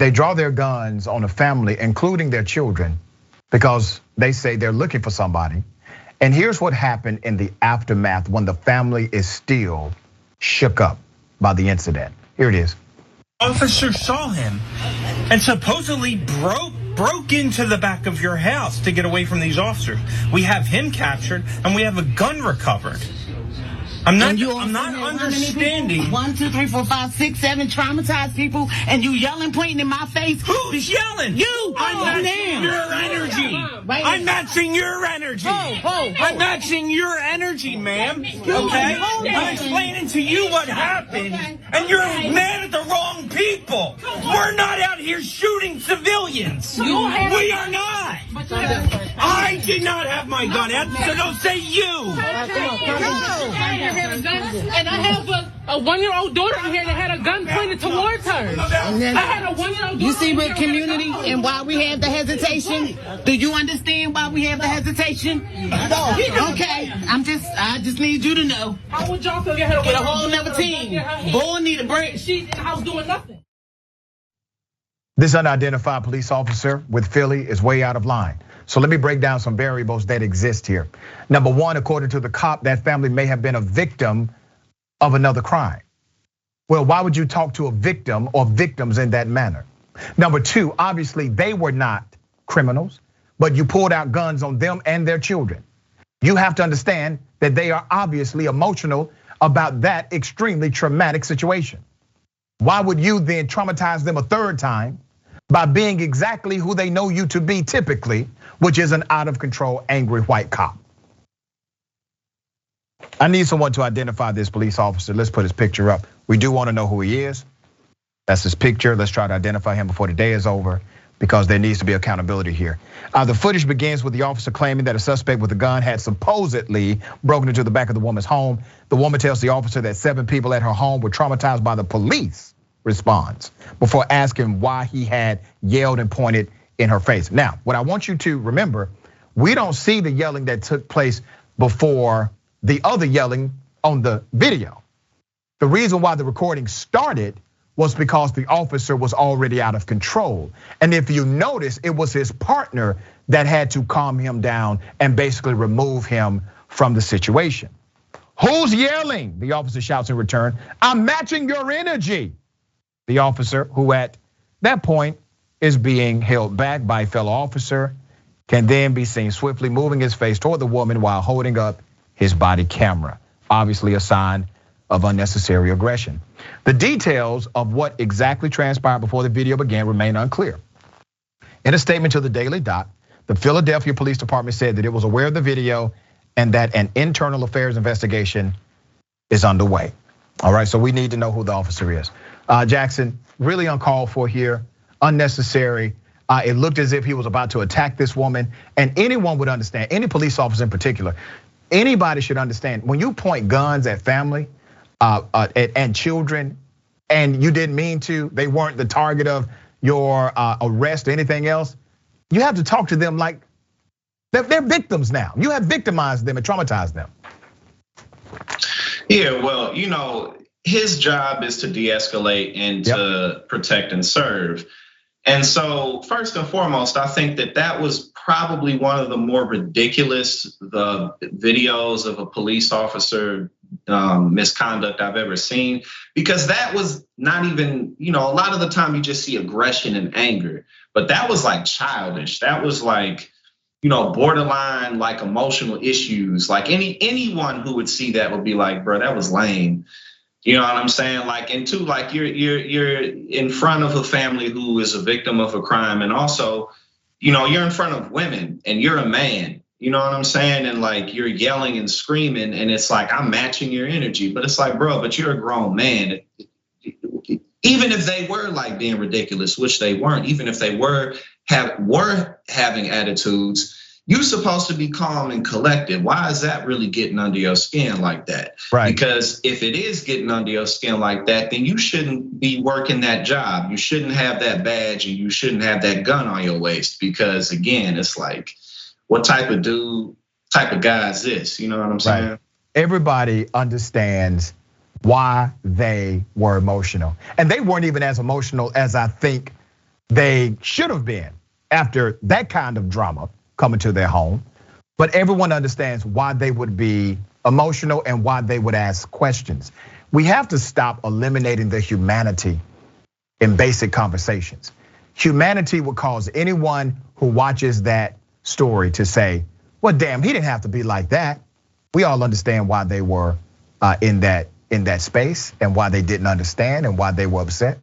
They draw their guns on a family, including their children, because they say they're looking for somebody. And here's what happened in the aftermath when the family is still shook up by the incident. Here it is. Officer saw him and supposedly broke into the back of your house to get away from these officers. We have him captured and we have a gun recovered. I'm not understanding. 1, 2, 3, 4, 5, 6, 7 traumatized people, and you yelling, pointing in my face. Who's yelling? You. I'm matching your energy. I'm matching your energy. I'm matching your energy, ma'am. Okay? I'm explaining to you what happened, and you're mad at the wrong people. We're not out here shooting civilians. We are not. I did not have my gun out, so don't say you. And I have a 1-year-old daughter in here that had a gun pointed towards her. And then, I had a 1-year-old daughter. you see with community and why we have the hesitation? Do you understand why we have the hesitation? Okay, I just need you to know. How would y'all feel get a whole nother team. Boy need a break. She's in the house doing nothing. This unidentified police officer with Philly is way out of line. So let me break down some variables that exist here. Number one, according to the cop, that family may have been a victim of another crime. Well, why would you talk to a victim or victims in that manner? Number two, obviously they were not criminals, but you pulled out guns on them and their children. You have to understand that they are obviously emotional about that extremely traumatic situation. Why would you then traumatize them a third time by being exactly who they know you to be typically, which is an out of control, angry white cop? I need someone to identify this police officer. Let's put his picture up. We do want to know who he is. That's his picture. Let's try to identify him before the day is over, because there needs to be accountability here. The footage begins with the officer claiming that a suspect with a gun had supposedly broken into the back of the woman's home. The woman tells the officer that 7 people at her home were traumatized by the police response before asking why he had yelled and pointed in her face. Now, what I want you to remember, we don't see the yelling that took place before the other yelling on the video. The reason why the recording started was because the officer was already out of control. And if you notice, it was his partner that had to calm him down and basically remove him from the situation. Who's yelling? The officer shouts in return. I'm matching your energy. The officer, who at that point is being held back by a fellow officer, can then be seen swiftly moving his face toward the woman while holding up his body camera. Obviously a sign of unnecessary aggression. The details of what exactly transpired before the video began remain unclear. In a statement to the Daily Dot, the Philadelphia Police Department said that it was aware of the video and that an internal affairs investigation is underway. All right, so we need to know who the officer is. Jackson, really uncalled for here, unnecessary. It looked as if he was about to attack this woman, and anyone would understand, any police officer in particular, anybody should understand, when you point guns at family and children, and you didn't mean to, they weren't the target of your arrest or anything else, you have to talk to them like they're victims now. You have victimized them and traumatized them. Yeah, well, his job is to de-escalate and to protect and serve. And so first and foremost, I think that was probably one of the more ridiculous videos of a police officer misconduct I've ever seen, because that was not even, a lot of the time you just see aggression and anger, but that was like childish. That was like, borderline like emotional issues. Like anyone who would see that would be like, bro, that was lame. You know what I'm saying? Like, and two, like you're in front of a family who is a victim of a crime, and also, you're in front of women and you're a man. You know what I'm saying? And like you're yelling and screaming, and it's like I'm matching your energy, but it's like, bro, but you're a grown man. Even if they were like being ridiculous, which they weren't, even if they were having attitudes, you're supposed to be calm and collected. Why is that really getting under your skin like that? Right. Because if it is getting under your skin like that, then you shouldn't be working that job. You shouldn't have that badge and you shouldn't have that gun on your waist, because again, it's like, what type of guy is this? You know what I'm saying? Right. Everybody understands why they were emotional. And they weren't even as emotional as I think they should have been after that kind of drama coming to their home. But everyone understands why they would be emotional and why they would ask questions. We have to stop eliminating the humanity in basic conversations. Humanity would cause anyone who watches that story to say, well, damn, he didn't have to be like that. We all understand why they were in that space and why they didn't understand and why they were upset.